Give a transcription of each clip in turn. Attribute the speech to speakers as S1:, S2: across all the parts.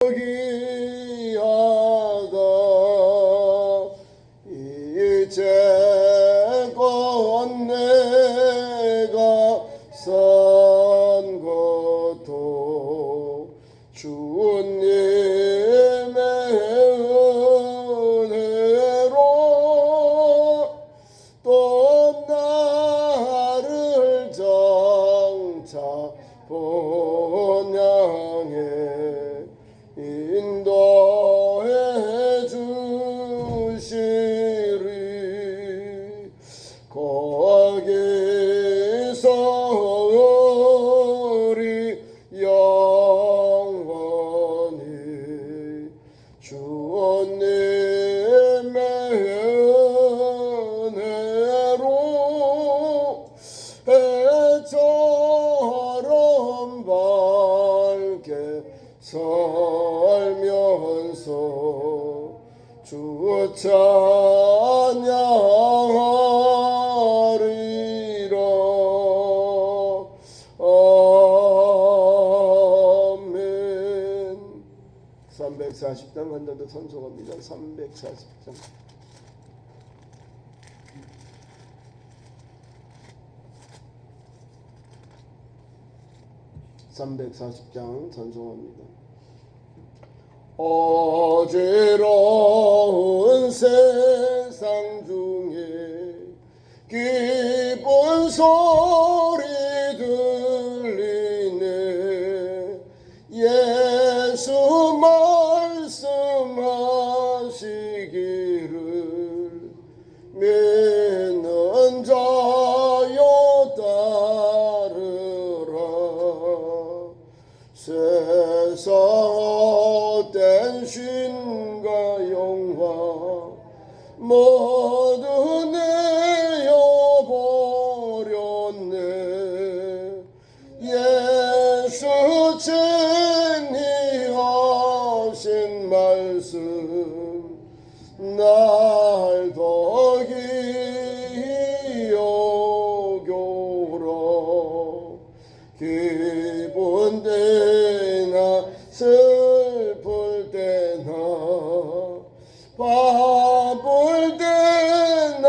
S1: 기하다 이제껏 내가 산 것도 주님의 은혜로 또 나를 장차 본향에 인도해 주시리. 거기서 우리 영원히 주님의 은혜로 해처럼 밝게 살면서 주 찬양하리라. 아멘. 340장 한 번 더 선송합니다. 340장. 340장 전송합니다. 어지러운 세상 중에 기쁜 소리 들리네. 예수 말씀하시기를 믿는 자여 따르라. 세상 헛된 쉰과 영화 모두 내어버렸네. 예수 친히 하신 말씀 날 더 기히 여겨라. 기쁜 때나 슬플 때나 바쁠 때나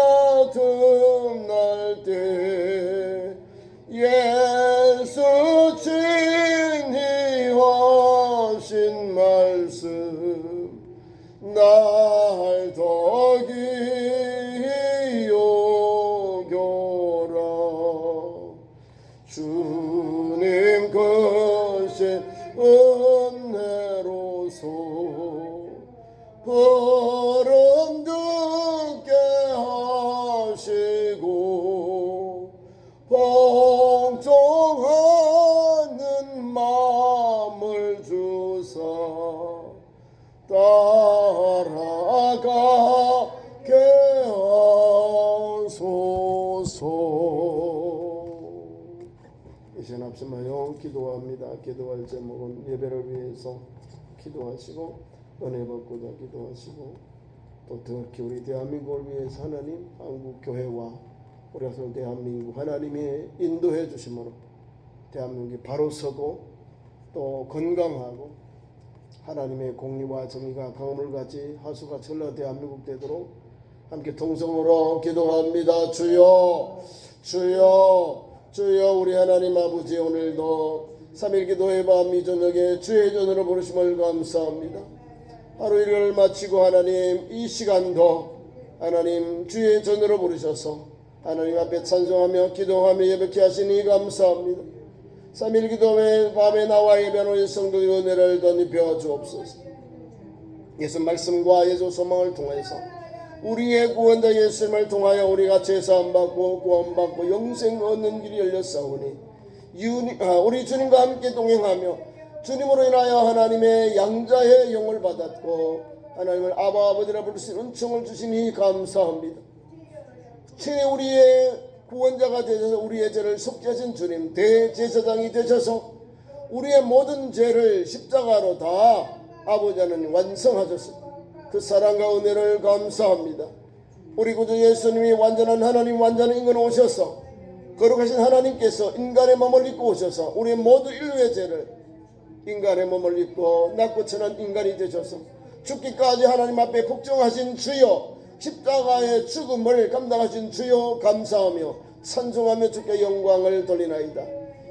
S1: 틈날 때 예수 친히 하신 말씀 날 더 기히 여겨라. 주님 크신 은혜로서 부름 듣게 하시고 복종하는 마음을 주사 따라가게 하소서. 이제 앞서마요 기도합니다. 기도할 제목은 예배를 위해서 기도하시고 은혜 받고자 기도하시고 또 특히 우리 대한민국을 위해서 하나님 한국 교회와 우리 가서 대한민국 하나님이 인도해 주심으로 대한민국이 바로 서고 또 건강하고 하나님의 공의와 정의가 강물같이 하수같이 흘러 대한민국 되도록 함께 통성으로 기도합니다. 주여 주여 주여. 우리 하나님 아버지, 오늘도 3일 기도의 밤 이 저녁에 주의 전으로 부르심을 감사합니다. 하루 일을 마치고 하나님 이 시간도 하나님 주의 전으로 부르셔서 하나님 앞에 찬송하며 기도하며 예배케 하시니 감사합니다. 3일 기도의 밤에 나와 예배하는 성도의 은혜를 덧입혀 주옵소서. 예수 말씀과 예수 소망을 통해서 우리의 구원자 예수님을 통하여 우리가 제사함받고 구원받고 영생 얻는 길이 열렸사오니 우리 주님과 함께 동행하며 주님으로 인하여 하나님의 양자의 영을 받았고 하나님을 아바 아버지라 부를 수 있는 은총을 주시니 감사합니다. 친히 우리의 구원자가 되셔서 우리의 죄를 속죄하신 주님, 대제사장이 되셔서 우리의 모든 죄를 십자가로 다 아버지 하나님 완성하셨습니다. 그 사랑과 은혜를 감사합니다. 우리 구주 예수님이 완전한 하나님, 완전한 인간으로 오셔서 거룩하신 하나님께서 인간의 몸을 입고 오셔서 우리의 모든 인류의 죄를 인간의 몸을 입고 낮고 천한 인간이 되셔서 죽기까지 하나님 앞에 복종하신 주여, 십자가의 죽음을 감당하신 주여 감사하며 찬송하며 주께 영광을 돌리나이다.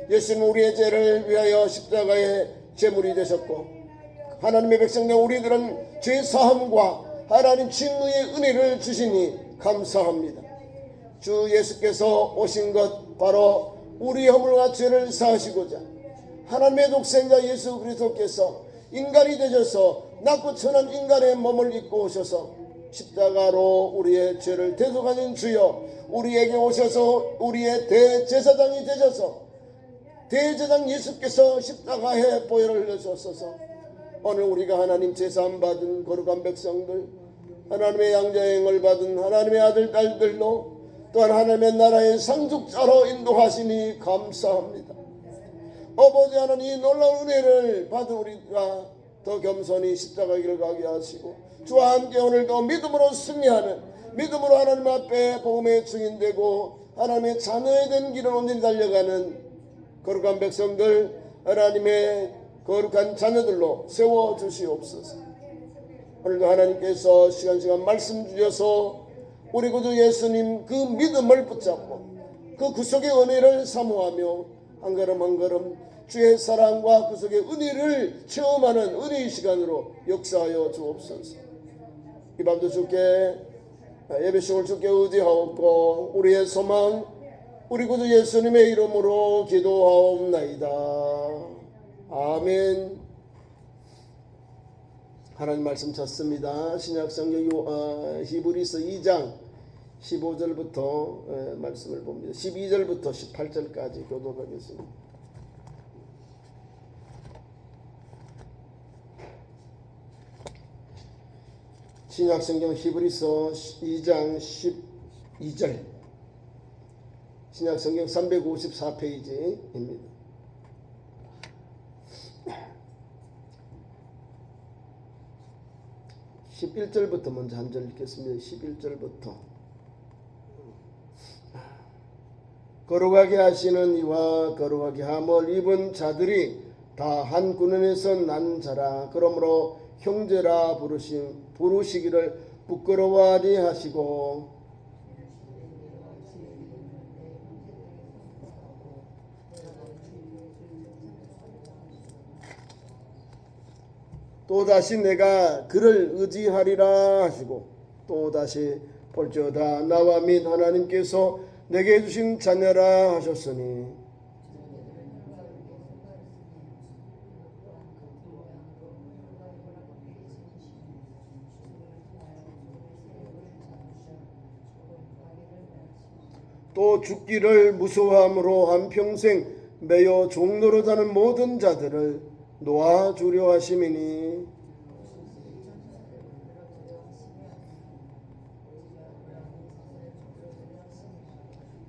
S1: 예수님 우리의 죄를 위하여 십자가의 제물이 되셨고 하나님의 백성된 우리들은 죄 사함과 하나님 칭의의 은혜를 주시니 감사합니다. 주 예수께서 오신 것 바로 우리 허물과 죄를 사하시고자 하나님의 독생자 예수 그리스도께서 인간이 되셔서 낮고 천한 인간의 몸을 입고 오셔서 십자가로 우리의 죄를 대속하신 주여, 우리에게 오셔서 우리의 대제사장이 되셔서 대제사장 예수께서 십자가에 보혈을 흘려주셔서 오늘 우리가 하나님 제사함 받은 거룩한 백성들, 하나님의 양자행을 받은 하나님의 아들 딸들로 또한 하나님의 나라의 상속자로 인도하시니 감사합니다. 아버지 하나님, 이 놀라운 은혜를 받은 우리가 더 겸손히 십자가의 길을 가게 하시고 주와 함께 오늘도 믿음으로 승리하는, 믿음으로 하나님 앞에 복음의 증인되고 하나님의 자녀에 된 길을 온전히 달려가는 거룩한 백성들, 하나님의 거룩한 자녀들로 세워주시옵소서. 오늘도 하나님께서 시간 말씀 주셔서 우리 구주 예수님 그 믿음을 붙잡고 그 구속의 은혜를 사모하며 한 걸음 한 걸음 주의 사랑과 구속의 은혜를 체험하는 은혜의 시간으로 역사하여 주옵소서. 이 밤도 주께 예배식을 주께 의지하옵고 우리의 소망 우리 구주 예수님의 이름으로 기도하옵나이다. 아멘. 하나님 말씀 찾습니다. 신약성경 히브리서 2장 15절부터 말씀을 봅니다. 12절부터 18절까지 교독하겠습니다. 신약성경 히브리서 2장 12절, 신약성경 354페이지입니다. 11절부터 먼저 한 절 읽겠습니다. 11절부터. 거룩하게 하시는 이와 거룩하게 함을 입은 자들이 다 한 군원에서 난 자라. 그러므로 형제라 부르시기를 부끄러워하리 하시고 또다시 내가 그를 의지하리라 하시고 또다시 볼지어다 나와 및 하나님께서 내게 주신 자녀라 하셨으니 또 죽기를 무서워함으로 한평생 매여 종노릇하는 모든 자들을 놓아주려 하심이니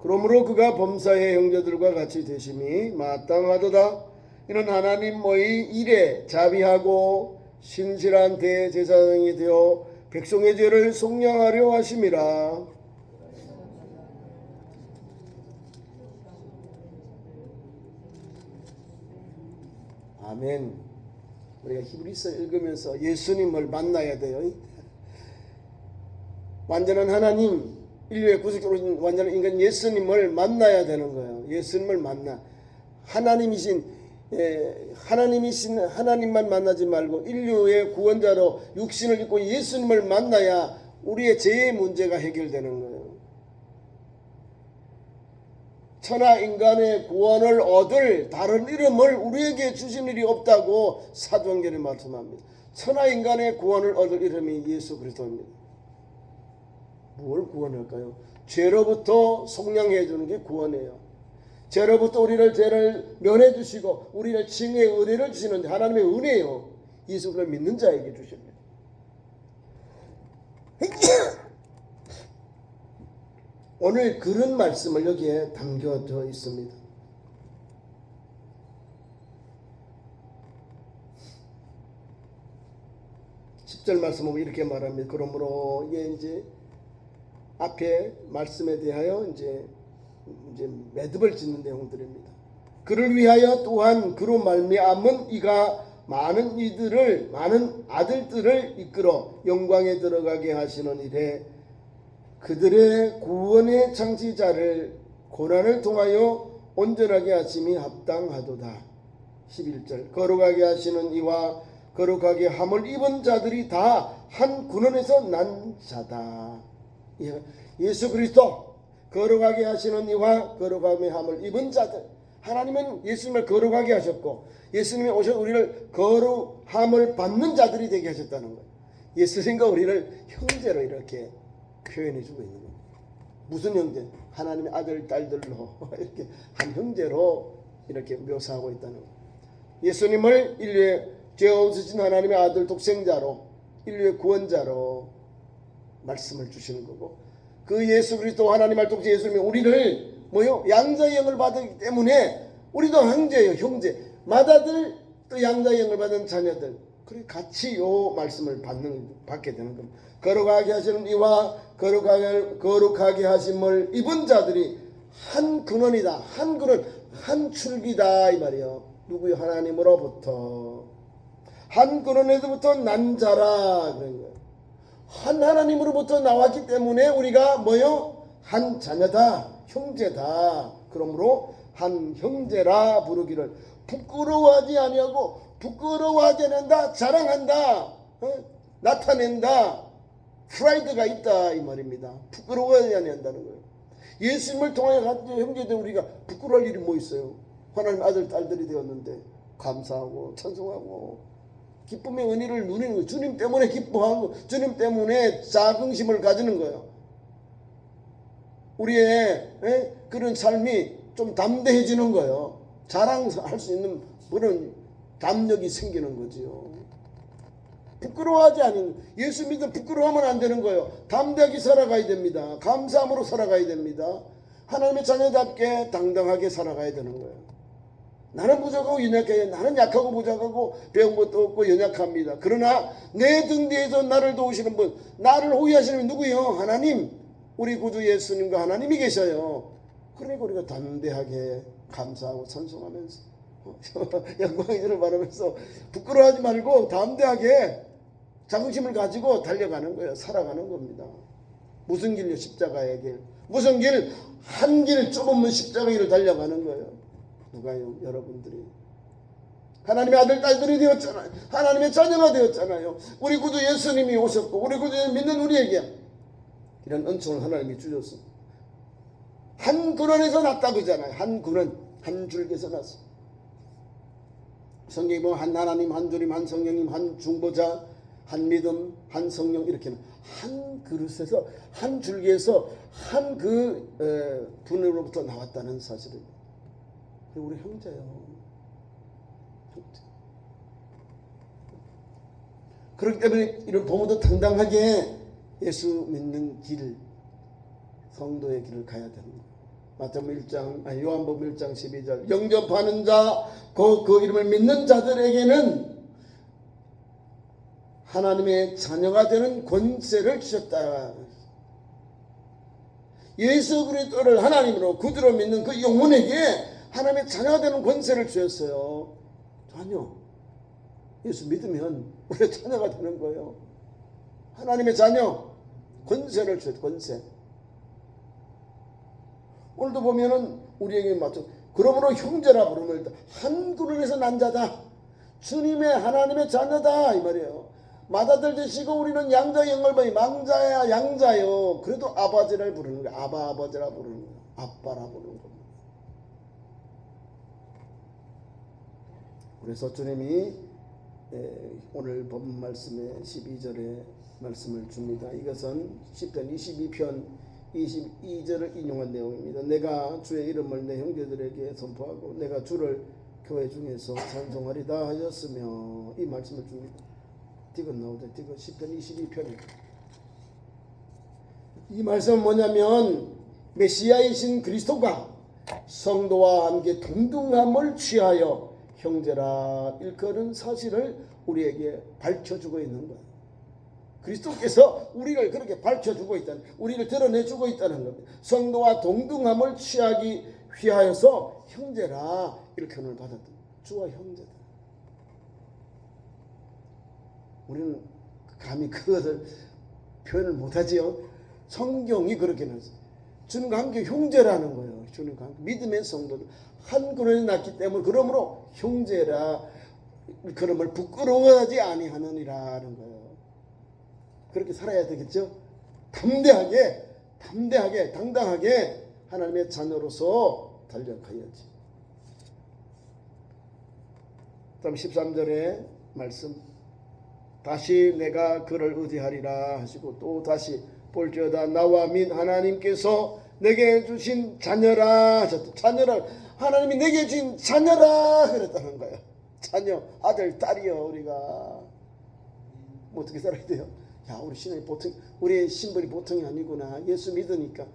S1: 그러므로 그가 범사의 형제들과 같이 되심이 마땅하도다. 이는 하나님의 일에 자비하고 신실한 대제사장이 되어 백성의 죄를 속량하려 하심이라. 아멘. 우리가 히브리서 읽으면서 예수님을 만나야 돼요. 완전한 하나님, 인류의 구속주로 완전한 인간 예수님을 만나야 되는 거예요. 예수님을 만나. 하나님이신 하나님만 만나지 말고 인류의 구원자로 육신을 입고 예수님을 만나야 우리의 죄의 문제가 해결되는 거예요. 천하 인간의 구원을 얻을 다른 이름을 우리에게 주신 일이 없다고 사도행전에 말씀합니다. 천하 인간의 구원을 얻을 이름이 예수 그리스도입니다. 뭘 구원할까요? 죄로부터 속량해 주는 게 구원이에요. 죄로부터 우리를 죄를 면해 주시고 우리를 칭의의 은혜를 주시는 하나님의 은혜요. 예수 그리스도를 믿는 자에게 주십니다. 오늘 그런 말씀을 여기에 담겨져 있습니다. 10절 말씀은 이렇게 말합니다. 그러므로 이제 앞에 말씀에 대하여 이제 매듭을 짓는 내용들입니다. 그를 위하여 또한 그로 말미암은 이가 많은 아들들을 이끌어 영광에 들어가게 하시는 일에 그들의 구원의 창시자를 고난을 통하여 온전하게 하심이 합당하도다. 11절 거룩하게 하시는 이와 거룩하게 함을 입은 자들이 다 한 군원에서 난 자다. 예수 그리스도 거룩하게 하시는 이와 거룩함의 함을 입은 자들. 하나님은 예수님을 거룩하게 하셨고 예수님이 오셔서 우리를 거룩함을 받는 자들이 되게 하셨다는 거예요. 예수님과 우리를 형제로 이렇게 표현해 주고 있는 거예요. 무슨 형제? 하나님의 아들 딸들로 이렇게 한 형제로 이렇게 묘사하고 있다는 거예요. 예수님을 인류의 죄 없으신 하나님의 아들 독생자로 인류의 구원자로 말씀을 주시는 거고 그 예수 그리스도 하나님 알독자 예수님이 우리를 양자의 영을 받았기 때문에 우리도 형제예요. 형제 맏아들 또 양자의 영을 받은 자녀들 그래 같이 요 말씀을 받게 되는 겁니다. 거룩하게 하시는 이와 거룩하게 하심을 입은 자들이 한 근원이다. 한 근원 한 출기다 이 말이에요. 누구요? 하나님으로부터 한 근원에서부터 난 자라 그런 거예요. 한 하나님으로부터 나왔기 때문에 우리가 한 자녀다, 형제다. 그러므로 한 형제라 부르기를 부끄러워하지 아니하고 부끄러워하지 않는다, 자랑한다, 나타낸다, 프라이드가 있다 이 말입니다. 부끄러워하지 아니한다는 거예요. 예수님을 통하여 형제들 우리가 부끄러울 일이 뭐 있어요? 하나님 아들 딸들이 되었는데 감사하고 찬송하고 기쁨의 은혜를 누리는 거예요. 주님 때문에 기뻐하고 주님 때문에 자긍심을 가지는 거예요. 우리의 그런 삶이 좀 담대해지는 거예요. 자랑할 수 있는 그런 담력이 생기는 거지요. 부끄러워하지 않은 예수 믿으면 부끄러워하면 안 되는 거예요. 담대하게 살아가야 됩니다. 감사함으로 살아가야 됩니다. 하나님의 자녀답게 당당하게 살아가야 되는 거예요. 나는 부족하고 연약해요. 나는 약하고 부족하고 배운 것도 없고 연약합니다. 그러나 내 등 뒤에서 나를 도우시는 분, 나를 호위하시는 분 누구요? 하나님, 우리 구주 예수님과 하나님이 계셔요. 그러니까 우리가 담대하게 감사하고 찬송하면서 영광의 일을 바라면서 부끄러워하지 말고 담대하게 자긍심을 가지고 달려가는 거예요. 살아가는 겁니다. 무슨 길요? 십자가의 길. 무슨 길? 한 길 좁으면 십자가의 길을 달려가는 거예요. 누가요? 여러분들이 하나님의 아들 딸들이 되었잖아요. 하나님의 자녀가 되었잖아요. 우리 구주 예수님이 오셨고 우리 구주 믿는 우리에게 이런 은총을 하나님이 주셨어. 한 근원에서 났다 그러잖아요. 한 근원, 한 줄기에서 났어. 성경에 보면 한 하나님, 한 주님, 한 성령님, 한 중보자, 한 믿음, 한 성령 이렇게 한 그릇에서 한 줄기에서 한 분으로부터 나왔다는 사실입니다. 우리 형제요. 형제. 그렇기 때문에 이런 부모도 당당하게 예수 믿는 길, 성도의 길을 가야 되는 거예요. 요한복음 1장 12절 영접하는 자, 그 이름을 믿는 자들에게는 하나님의 자녀가 되는 권세를 주셨다. 예수 그리스도를 하나님으로 구주로 믿는 그 영혼에게 하나님의 자녀가 되는 권세를 주셨어요. 자녀. 예수 믿으면 우리가 자녀가 되는 거예요. 하나님의 자녀. 권세를 주셨어요. 권세. 오늘도 보면은 우리에게 맞죠. 그러므로 형제라 부름을 한 그룹에서 난 자다. 주님의 하나님의 자녀다 이 말이에요. 맏아들 되시고 우리는 양자의 영을 보니 망자야 양자요. 그래도 아버지를 부르는 거예요. 아버지라 부르는 거예요. 아빠라 부르는 겁니다. 그래서 주님이 오늘 본 말씀의 12절에 말씀을 줍니다. 이것은 시편 22편 22절을 인용한 내용입니다. 내가 주의 이름을 내 형제들에게 선포하고 내가 주를 교회 중에서 찬송하리다 하였으며 이 말씀을 줍니다. 디귿 나오죠. 디귿 시편 22편입니다. 이 말씀은 뭐냐면 메시아이신 그리스도가 성도와 함께 동등함을 취하여 형제라 일컬은 사실을 우리에게 밝혀주고 있는 거예요. 그리스도께서 우리를 그렇게 밝혀주고 있다는, 우리를 드러내주고 있다는 겁니다. 성도와 동등함을 취하기 위하여서 형제라 일컬음을 받았던 주와 형제들. 우리는 감히 그것을 표현을 못하지요. 성경이 그렇게 나왔어요. 주님과 함께 형제라는 거예요. 주님과 함께 믿음의 성도들 한 근원에 났기 때문에 그러므로 형제라 그럼을 부끄러워하지 아니하느니라는 거예요. 그렇게 살아야 되겠죠. 담대하게 당당하게 하나님의 자녀로서 달려가야지. 다음 13절의 말씀, 다시 내가 그를 의지하리라 하시고 또 다시 볼지어다 나와 및 하나님께서 내게 주신 자녀라 하셨다. 자녀라, 하나님이 내게 주신 자녀라 그랬다는 거예요. 자녀, 아들, 딸이요. 우리가 뭐 어떻게 살아야 돼요? 야, 우리 신앙이 보통, 우리의 신분이 보통이 아니구나. 예수 믿으니까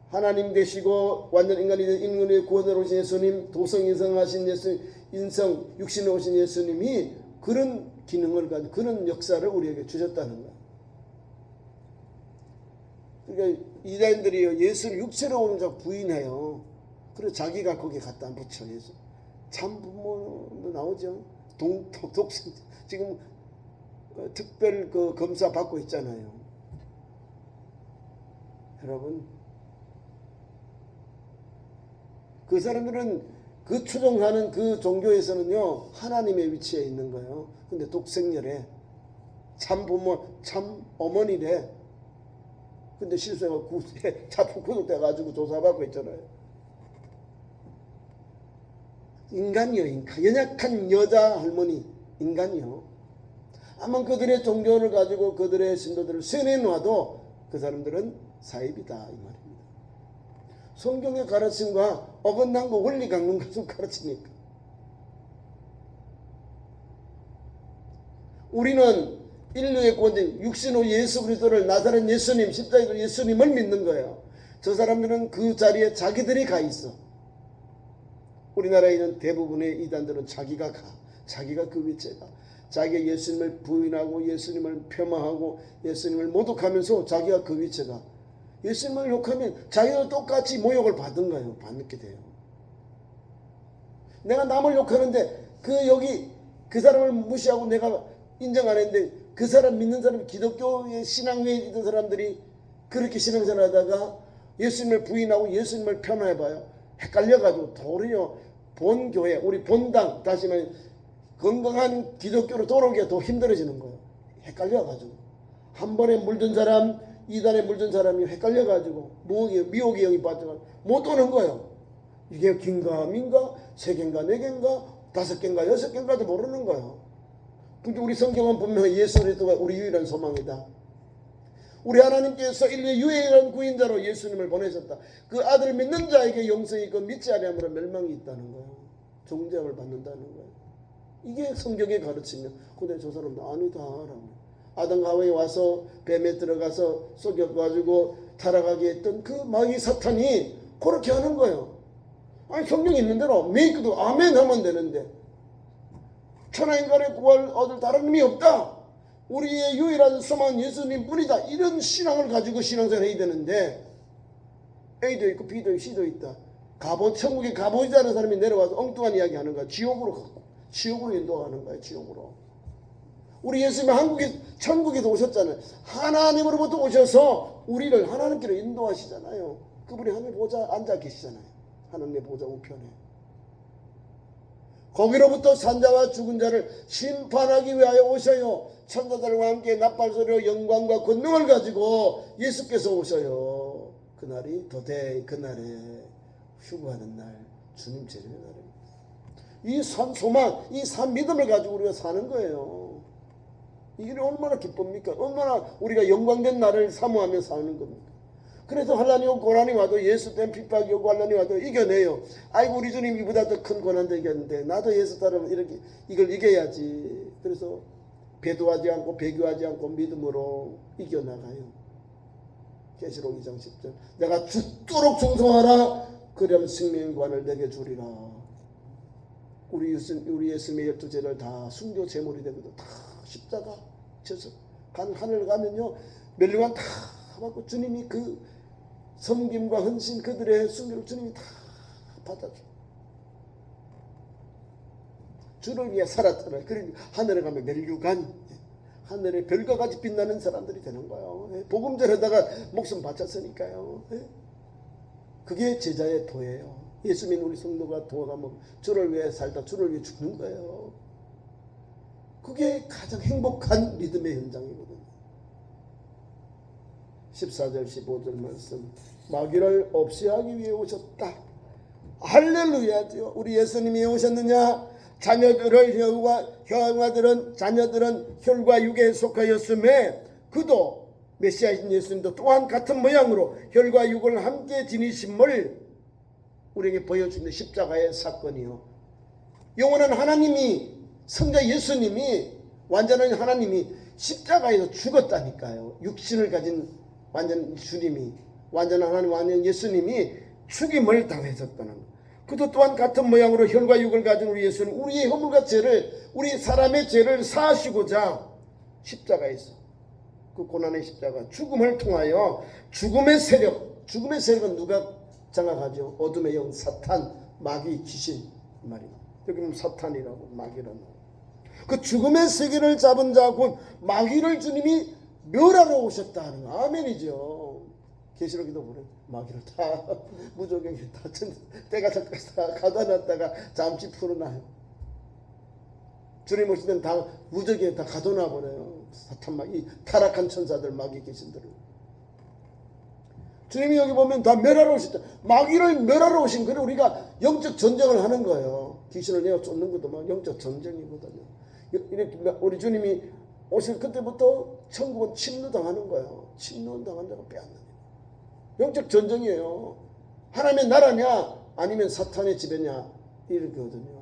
S1: 하나님 되시고 완전 인간이 된 인간의 구원으로 오신 예수님, 도성인성하신 예수, 인성 육신으로 오신 예수님이 그런 기능을 가지고 그런 역사를 우리에게 주셨다는 거야. 그러니까 이단들이 예수를 육체로 오는 자 부인해요. 그래서 자기가 거기에 갖다 붙여. 예수 참 부모도 나오죠. 독생 지금 특별 그 검사 받고 있잖아요. 여러분, 그 사람들은 그 추종하는 그 종교에서는요 하나님의 위치에 있는 거예요. 근데 독생녀래, 참 부모, 참 어머니래. 근데 실수해서 자꾸 구속돼가지고 조사받고 있잖아요. 인간이요, 인간. 연약한 여자 할머니, 인간이요. 아마 그들의 종교를 가지고 그들의 신도들을 세뇌놔도 그 사람들은 사입이다 이 말입니다. 성경의 가르침과 어긋난 거 원리 강론 가지고 가르치니까. 우리는 인류의 구원자 육신의 예수 그리스도를 나사렛 예수님, 십자가 예수님을 믿는 거예요. 저 사람들은 그 자리에 자기들이 가 있어. 우리나라에 있는 대부분의 이단들은 자기가 그 위치에 가. 자기가 예수님을 부인하고 예수님을 폄하하고 예수님을 모독하면서 자기가 그 위치에 가. 예수님을 욕하면 자기도 똑같이 모욕을 받은 거예요. 받게 돼요. 내가 남을 욕하는데 그 사람을 무시하고 내가 인정 안 했는데 그 사람 믿는 사람, 기독교의 신앙회에 있는 사람들이 그렇게 신앙생활 하다가 예수님을 부인하고 예수님을 폄하해봐요. 헷갈려가지고 도리어 본교회, 우리 본당, 다시 말해 건강한 기독교로 돌아오기가 더 힘들어지는 거예요. 헷갈려가지고 한 번에 물든 사람, 이단에 물든 사람이 헷갈려가지고 미혹의 영이 빠져가지고 못 오는 거예요. 이게 긴가 민가, 3개인가 4개인가 5개인가 6개인가도 모르는 거예요. 근데 우리 성경은 분명히 예수 그리스도가 우리 유일한 소망이다. 우리 하나님께서 인류의 유일한 구인자로 예수님을 보내셨다. 그 아들 믿는 자에게 영생이 있고 믿지 아니함으로 멸망이 있다는 거예요. 종죄함을 받는다는 거예요. 이게 성경의 가르침이야. 근데 저 사람도 아니다라고. 아담 하와에 와서 뱀에 들어가서 속여가지고 타락하게 했던 그 마귀 사탄이 그렇게 하는 거예요. 아니 성경에 있는 대로 믿고도 아멘 하면 되는데 천하인간의 구원을 얻을 다른 힘이 없다. 우리의 유일한 소망은 예수님 뿐이다. 이런 신앙을 가지고 신앙생활을 해야 되는데 A도 있고 B도 있고 C도 있다. 천국에 가보지 않은 사람이 내려와서 엉뚱한 이야기 하는 거야. 지옥으로 인도하는 거야. 지옥으로. 우리 예수님은 천국에서 오셨잖아요. 하나님으로부터 오셔서 우리를 하나님께로 인도하시잖아요. 그분이 하늘 보좌 앉아 계시잖아요. 하나님의 보좌 우편에. 거기로부터 산자와 죽은 자를 심판하기 위하여 오셔요. 천사들과 함께 나팔소리로 영광과 권능을 가지고 예수께서 오셔요. 그날이 더대 그날에 휴거하는 날, 주님 재림의 날입니다. 이 산 소망, 이 산 믿음을 가지고 우리가 사는 거예요. 이게 얼마나 기쁩니까? 얼마나 우리가 영광된 날을 사모하며 사는 겁니까? 그래서 환난이 오고 고난이 와도 예수 때문에 핍박이 오고 환난이 와도 이겨내요. 아이고 우리 주님 이보다 더 큰 고난도 이겼는데 나도 예수 따르면 이걸 이겨야지. 그래서 배도하지 않고 배교하지 않고 믿음으로 이겨나가요. 계시록 2장 10절 내가 죽도록 충성하라. 그러면 생명관을 내게 주리라. 우리 예수님의 12제를 다 순교 제물이 되거든. 다 십자가 쳐서 하늘 가면요 멸류관 다 받고 주님이 그 섬김과 헌신 그들의 순교를 주님이 다 받아줘. 주를 위해 살았잖아요. 그러니 하늘에 가면 멸류관, 하늘에 별과 같이 빛나는 사람들이 되는 거예요. 복음 전하다가 목숨 바쳤으니까요. 그게 제자의 도예요. 예수 믿는 우리 성도가 도와가면 주를 위해 살다 주를 위해 죽는 거예요. 그게 가장 행복한 믿음의 현장이거든요. 14절 15절 말씀, 마귀를 없이 하기 위해 오셨다. 할렐루야죠. 우리 예수님이 오셨느냐? 자녀들을 형아들은 자녀들은 혈과 육에 속하였음에 그도 메시아이신 예수님도 또한 같은 모양으로 혈과 육을 함께 지니심을 우리에게 보여주는 십자가의 사건이요. 영원한 하나님이, 성자 예수님이, 완전한 하나님이 십자가에서 죽었다니까요. 육신을 가진 완전 주님이, 완전한 하나님, 완전 예수님이 죽임을 당하셨다는 것. 그도 또한 같은 모양으로 혈과 육을 가진 우리 예수는 우리의 허물과 죄를, 우리 사람의 죄를 사하시고자 십자가에서, 그 고난의 십자가, 죽음을 통하여 죽음의 세력은 누가 장악하죠? 어둠의 영, 사탄, 마귀, 귀신 말입니다. 여기 보면 사탄이라고, 마귀라고. 그 죽음의 세계를 잡은 자, 곧 마귀를 주님이 멸하러 오셨다는 거. 아멘이죠. 계시록에도 보면 마귀를 다 무적행에 다 때가 잡까지 다 가둬놨다가 잠시 풀어놔요. 주님 오실 때는 다 무적행에 다 가둬놔 버려요. 사탄 마귀, 타락한 천사들, 마귀 귀신들을. 주님이 여기 보면 다 멸하러 오셨다. 마귀를 멸하러 오신 거는 우리가 영적 전쟁을 하는 거예요. 귀신을 내어 쫓는 것도 막 영적 전쟁이거든요. 이렇게 우리 주님이 오실 그때부터 천국은 침노당하는 거예요. 침노당한 자가 빼앗는 거예요. 영적 전쟁이에요. 하나님의 나라냐 아니면 사탄의 지배냐 이렇게거든요.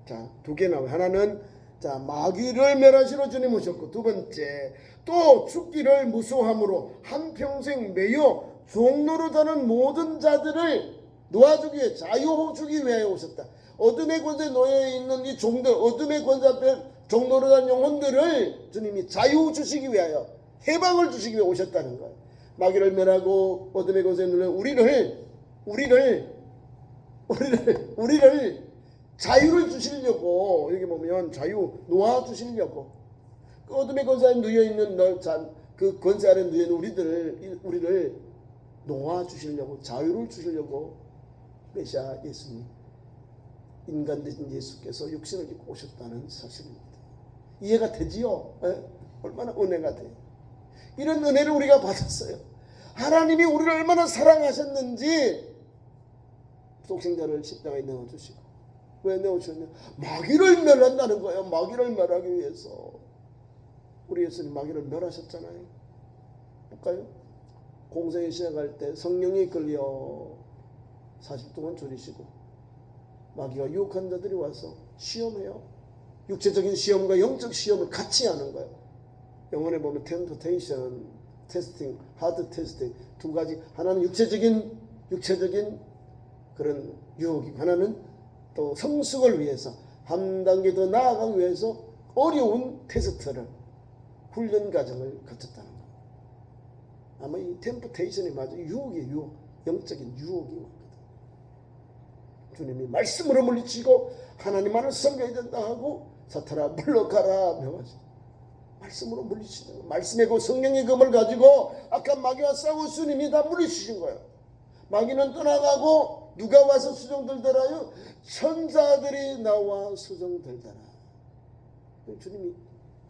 S1: 자, 두 개 나와요. 하나는 자, 마귀를 멸하시러 주님 오셨고, 두 번째 또 죽기를 무서워함으로 한평생 매여 종노릇하는 모든 자들을 놓아주기 위해, 자유주기 위해 오셨다. 어둠의 권세에 놓여 있는 이 종들, 어둠의 권세 앞에 종노릇한 영혼들을 주님이 자유 주시기 위하여, 해방을 주시기 위해 오셨다는 거예요. 마귀를 멸하고 어둠의 권세에 놓여 우리를 자유를 주시려고, 여기 보면 자유 놓아 주시려고, 그 어둠의 권세 아래 누워 있는 그 권세 아래 누워 있는 우리를 놓아 주시려고, 자유를 주시려고 메시아 예수님, 인간 되신 예수께서 육신을 입고 오셨다는 사실입니다. 이해가 되지요? 얼마나 은혜가 돼요. 이런 은혜를 우리가 받았어요. 하나님이 우리를 얼마나 사랑하셨는지 독생자를 십자가에 넣어주시고, 왜 넣어주셨냐? 마귀를 멸한다는 거예요. 마귀를 멸하기 위해서. 우리 예수님 마귀를 멸하셨잖아요. 볼까요? 공생에 시작할 때 성령이 끌려 40동안 졸이시고, 마귀가 유혹한 자들이 와서 시험해요. 육체적인 시험과 영적 시험을 같이 하는 거예요. 영어에 보면 텐테이션, 테스팅, 하드 테스팅 두 가지. 하나는 육체적인 그런 유혹이고, 하나는 또 성숙을 위해서 한 단계 더 나아가기 위해서 어려운 테스트를, 훈련 과정을 거쳤다는 거예요. 아마 이 템프테이션이 맞아. 유혹이에요. 유혹. 영적인 유혹이 왔거든. 주님이 말씀으로 물리치고 하나님만을 섬겨야 된다 하고, 사탄아 물러가라 명하시고, 말씀으로 물리치는 거예요. 말씀의 그 성령의 검을 가지고 아까 마귀와 싸워 주님이 다 물리치신 거예요. 마귀는 떠나가고 누가 와서 수종들더라요? 천사들이 나와 수종들더라. 주님이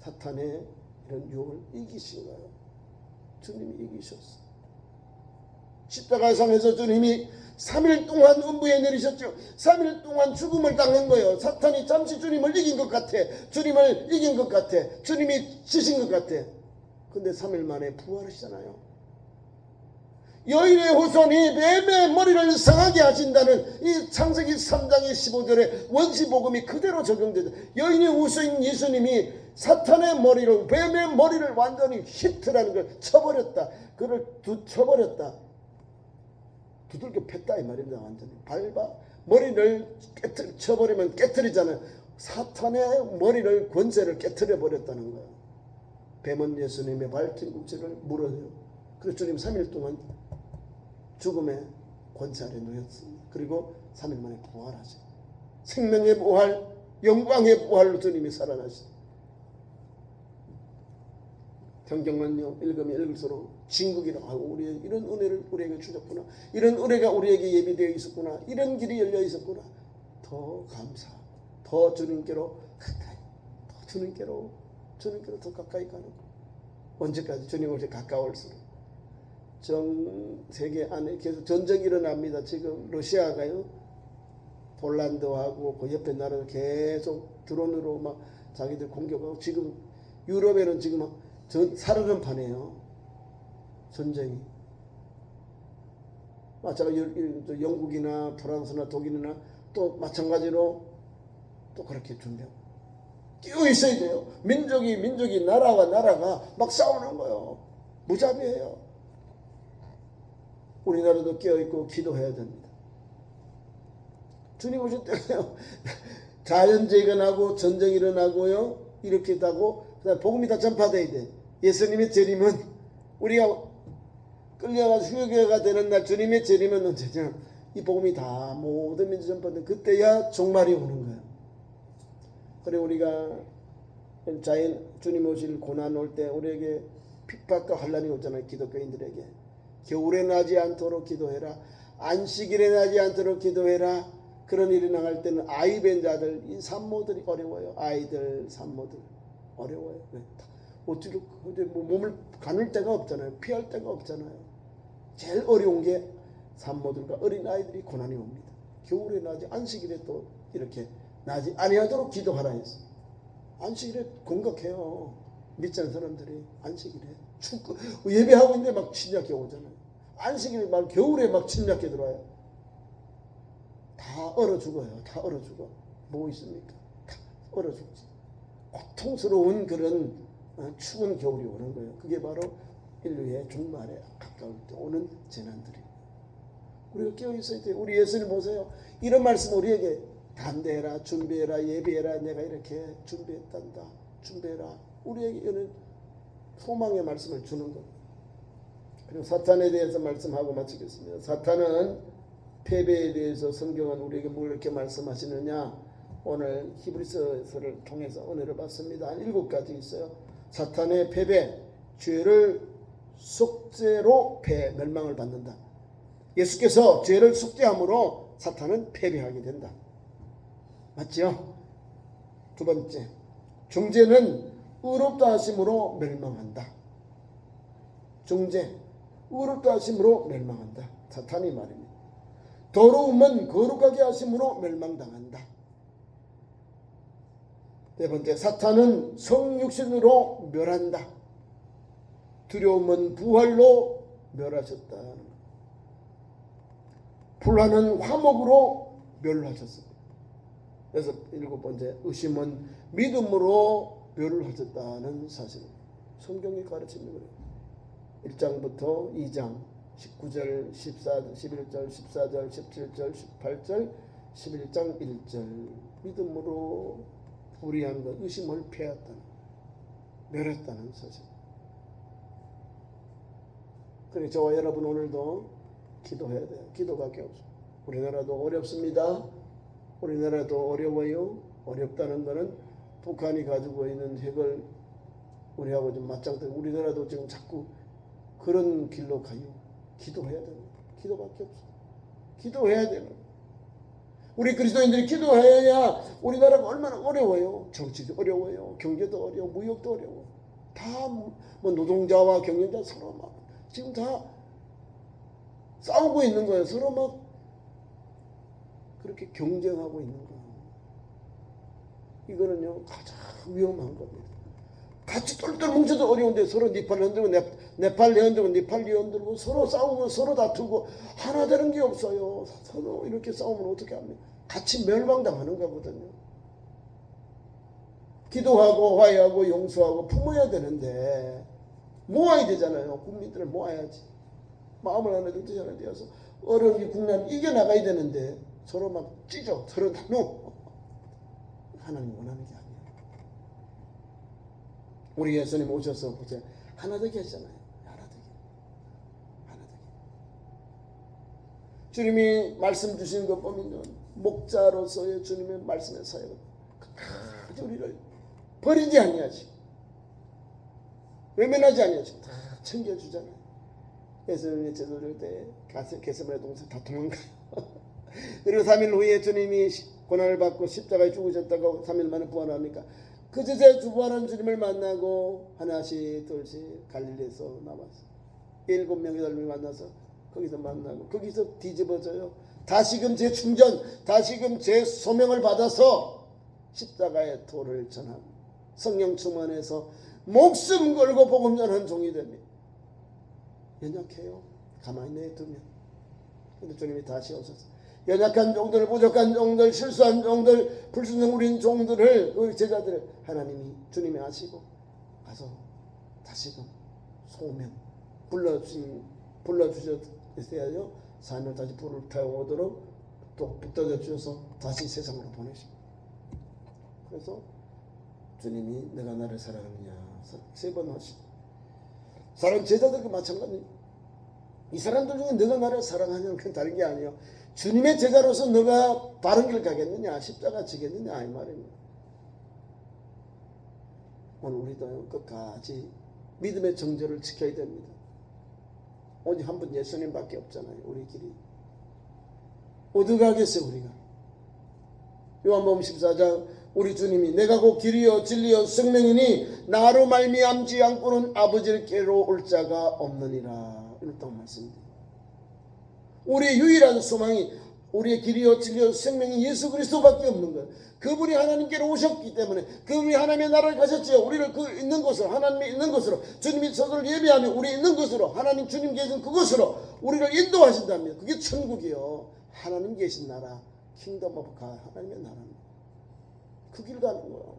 S1: 사탄의 이런 유혹을 이기신 거예요. 주님이 이기셨어. 십자가상에서 주님이 3일 동안 음부에 내리셨죠. 3일 동안 죽음을 당한 거예요. 사탄이 잠시 주님을 이긴 것 같아. 주님을 이긴 것 같아. 주님이 지신 것 같아. 근데 3일 만에 부활하시잖아요. 여인의 후손이 뱀의 머리를 상하게 하신다는 이 창세기 3장의 15절에 원시복음이 그대로 적용되죠. 여인의 후손인 예수님이 사탄의 머리를, 뱀의 머리를 완전히 히트라는 걸 쳐버렸다. 그를 쳐버렸다. 두들겨 팼다 이 말입니다. 완전히 밟아 머리를 쳐버리면 깨트리잖아요. 사탄의 머리를, 권세를 깨트려 버렸다는 거예요. 뱀은 예수님의 발뒤꿈치를 물어요. 그래서 주님 3일 동안 죽음의 권세 아래 놓였습니다. 그리고 3일 만에 부활하죠. 생명의 부활, 영광의 부활로 주님이 살아나시. 성경은요 읽으면 읽을수록 진국이라 하고 우리 이런 은혜를 우리에게 주셨구나. 이런 은혜가 우리에게 예비되어 있었구나. 이런 길이 열려 있었구나. 더 감사. 더 주님께로 가까이. 더 주님께로 더 가까이 가는 거. 언제까지 주님을 가까울수록. 전 세계 안에 계속 전쟁이 일어납니다. 지금 러시아가요 폴란드하고 그 옆에 나라도 계속 드론으로 막 자기들 공격하고 지금 유럽에는 지금 살아는 판이에요. 전쟁이. 마찬가지로 영국이나 프랑스나 독일이나 또 마찬가지로 또 그렇게 준비하고 끼어 있어야 돼요. 민족이 나라가 막 싸우는 거예요. 무자비해요. 우리나라도 끼어있고 기도해야 됩니다. 주님 오실 때요 자연재해가 나고 전쟁이 일어나고요 이렇게 하고 그다음 복음이 다 전파돼야 돼. 예수님의 재림은 우리가 끌려가서 휴게가 되는 날 주님의 재림은 언제냐? 이 복음이 다 모든 민족 전파돼 그때야 종말이 오는 거예요. 그래 우리가 주님 오실 고난 올 때 우리에게 핍박과 환란이 오잖아요. 기독교인들에게 겨울에 나지 않도록 기도해라. 안식일에 나지 않도록 기도해라. 그런 일이 나갈 때는 아이 뵌 자들 이 산모들이 어려워요. 아이들 산모들 어려워요. 왜? 어찌로 몸을 가눌 데가 없잖아요. 피할 데가 없잖아요. 제일 어려운 게 산모들과 어린 아이들이 고난이 옵니다. 겨울에 나지 안식일에 또 이렇게 나지 아니하도록 기도하라 했어. 안식일에 공격해요. 믿지 않는 사람들이 안식일에 축구 예배하고 있는데 막 침략해 오잖아요. 안식일 막 겨울에 막 침략해 들어와요. 다 얼어 죽어요. 다 얼어 죽어. 뭐 있습니까? 다 얼어 죽지. 고통스러운 그런 추운 겨울이 오는 거예요. 그게 바로 인류의 종말에 가까울 때 오는 재난들이에요. 우리가 깨어 있어야 돼요. 우리 예수님 보세요. 이런 말씀 우리에게 담대해라, 준비해라, 예비해라. 내가 이렇게 준비했단다. 준비해라. 우리에게 이런 소망의 말씀을 주는 겁니다. 그리고 사탄에 대해서 말씀하고 마치겠습니다. 사탄은 패배에 대해서 성경은 우리에게 뭘 이렇게 말씀하시느냐? 오늘 히브리서를 통해서 은혜를 받습니다. 한 7가지 있어요. 사탄의 패배, 죄를 속죄로 멸망을 받는다. 예수께서 죄를 속죄함으로 사탄은 패배하게 된다. 맞죠? 두 번째, 중죄는 의롭다 하심으로 멸망한다. 중죄, 의롭다 하심으로 멸망한다. 사탄이 말입니다. 더러움은 거룩하게 하심으로 멸망당한다. 네 번째, 사탄은 성육신으로 멸한다. 두려움은 부활로 멸하셨다. 불화는 화목으로 멸하셨습니다. 그래서 7번째, 의심은 믿음으로 멸하셨다는 사실. 성경이 가르칩니다. 1장부터 2장 19절, 14절, 11절, 14절, 17절, 18절, 11장 1절. 믿음으로 불의한 것, 의심을 패했다는, 멸했다는 사실. 그래 저와 여러분 오늘도 기도해야 돼요. 기도밖에 없어요. 우리나라도 어렵습니다. 우리나라도 어려워요. 어렵다는 것은 북한이 가지고 있는 핵을 우리하고 좀 맞짱뜨고 우리나라도 지금 자꾸 그런 길로 가요. 기도해야 됩니다. 기도밖에 없어요. 기도해야 됩니다. 우리 그리스도인들이 기도해야 우리나라가 얼마나 어려워요. 정치도 어려워요. 경제도 어려워. 무역도 어려워. 다 뭐 노동자와 경영자 서로 막 지금 다 싸우고 있는 거예요. 서로 막 그렇게 경쟁하고 있는 거예요. 이거는요 가장 위험한 겁니다. 같이 똘똘 뭉쳐도 어려운데 서로 니팔 흔들고 네팔 흔들고 니팔 흔들고 서로 싸우고 서로 다투고 하나 되는 게 없어요. 서로 이렇게 싸우면 어떻게 합니까? 같이 멸망당하는 거거든요. 기도하고 화해하고 용서하고 품어야 되는데 모아야 되잖아요. 국민들을 모아야지. 마음을 하나 듣지 않아야 되어서 어려운 이 국난 이겨나가야 되는데 서로 막 찢어 서로 나누. 하나님 원하는 게 아니에요. 우리 예수님 오셔서 보세요. 하나 되게 하잖아요. 하나 되게. 하나 되게. 주님이 말씀 주시는 것 보면 목자로서의 주님의 말씀의 사역은 끝까지 우리를 버리지 아니하시고 외면하지 아니하시고 다 챙겨주잖아요. 예수님이 제도될 때 게세마네 동산 다 도망가요. 그리고 3일 후에 주님이 고난을 받고 십자가에 죽으셨다고 3일 만에 부활하니까 그제서 부활한 주님을 만나고 하나씩 둘씩 갈릴리에서 나와서 7명의 사람을 만나서 거기서 만나고 거기서 뒤집어져요. 다시금 재충전, 다시금 재소명을 받아서 십자가의 도를 전하고 성령 충만해서 목숨 걸고 복음 전하는 종이 됩니다. 연약해요. 가만히 내두면. 근데 주님이 다시 오셔서 연약한 종들, 부족한 종들, 실수한 종들, 불순종우린 종들을 우리 제자들을 하나님이 주님이 아시고 가서 다시금 소명 불러주셨어야죠. 산을 다시 불을 태워오도록 또 붙들어 주셔서 다시 세상으로 보내십니다. 그래서 주님이 내가 나를 사랑하느냐 3번 하시고 사랑 제자들과 마찬가지. 이 사람들 중에 너가 나를 사랑하냐는 그건 다른 게 아니에요. 주님의 제자로서 너가 바른 길 가겠느냐 십자가 지겠느냐 이 말입니다. 오늘 우리도 끝까지 믿음의 정절을 지켜야 됩니다. 오직 한 분 예수님밖에 없잖아요. 우리 길이 어디 가겠어요 우리가. 요한복음 14장 우리 주님이 내가 곧 길이요 진리요 생명이니 나로 말미암지 않고는 아버지께로 올 자가 없느니라 이렇다고 말씀드립니다. 우리의 유일한 소망이 우리의 길이요 진리요 생명이 예수 그리스도밖에 없는 거예요. 그분이 하나님께로 오셨기 때문에 그분이 하나님의 나라를 가셨지요. 우리를 그 있는 곳으로 하나님이 있는 곳으로 주님이 저들을 예배하며 우리 있는 곳으로 하나님 주님 계신 그곳으로 우리를 인도하신답니다. 그게 천국이요. 하나님 계신 나라 킹덤 오브 갓 하나님의 나라입니다. 그 길 가는 거예요.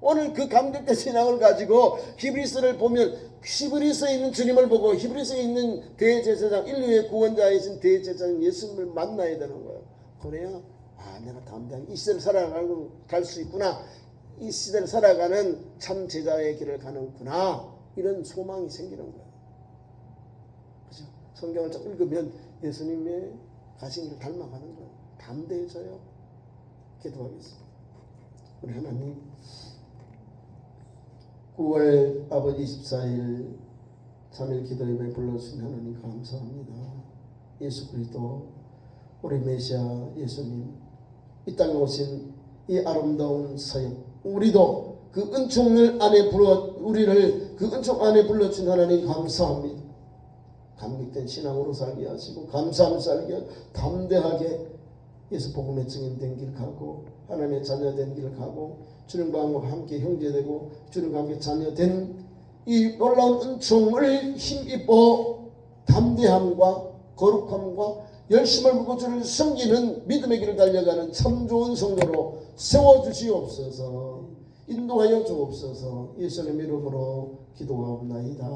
S1: 오늘 그 감격된 신앙을 가지고 히브리서를 보면 히브리서에 있는 주님을 보고 히브리서에 있는 대제사장 인류의 구원자이신 대제사장 예수님을 만나야 되는 거예요. 그래야 내가 담대하게 이 시대를 살아가고 갈 수 있구나. 이 시대를 살아가는 참 제자의 길을 가는구나. 이런 소망이 생기는 거예요. 그죠? 성경을 좀 읽으면 예수님의 가신 길을 닮아가는 거예요. 담대해져요. 기도하겠습니다. 우리 하나님 9월 아버지 24일 3일 기도회에 불러주신 하나님 감사합니다. 예수 그리스도 우리 메시아 예수님 이 땅에 오신 이 아름다운 사역 우리도 그 은총을 안에 우리를 그 은총 안에 불러준 하나님 감사합니다. 감격된 신앙으로 살게 하시고 감사함을 살게 하고 담대하게 예수 복음의 증인된 길 가고 하나님의 자녀된 길 가고 주님과 함께 형제되고 주님과 함께 자녀된 이 놀라운 은총을 힘입어 담대함과 거룩함과 열심을 물고 주를 섬기는 믿음의 길을 달려가는 참 좋은 성도로 세워주시옵소서. 인도하여 주옵소서. 예수님의 이름으로 기도하옵나이다.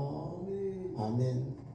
S1: 아멘.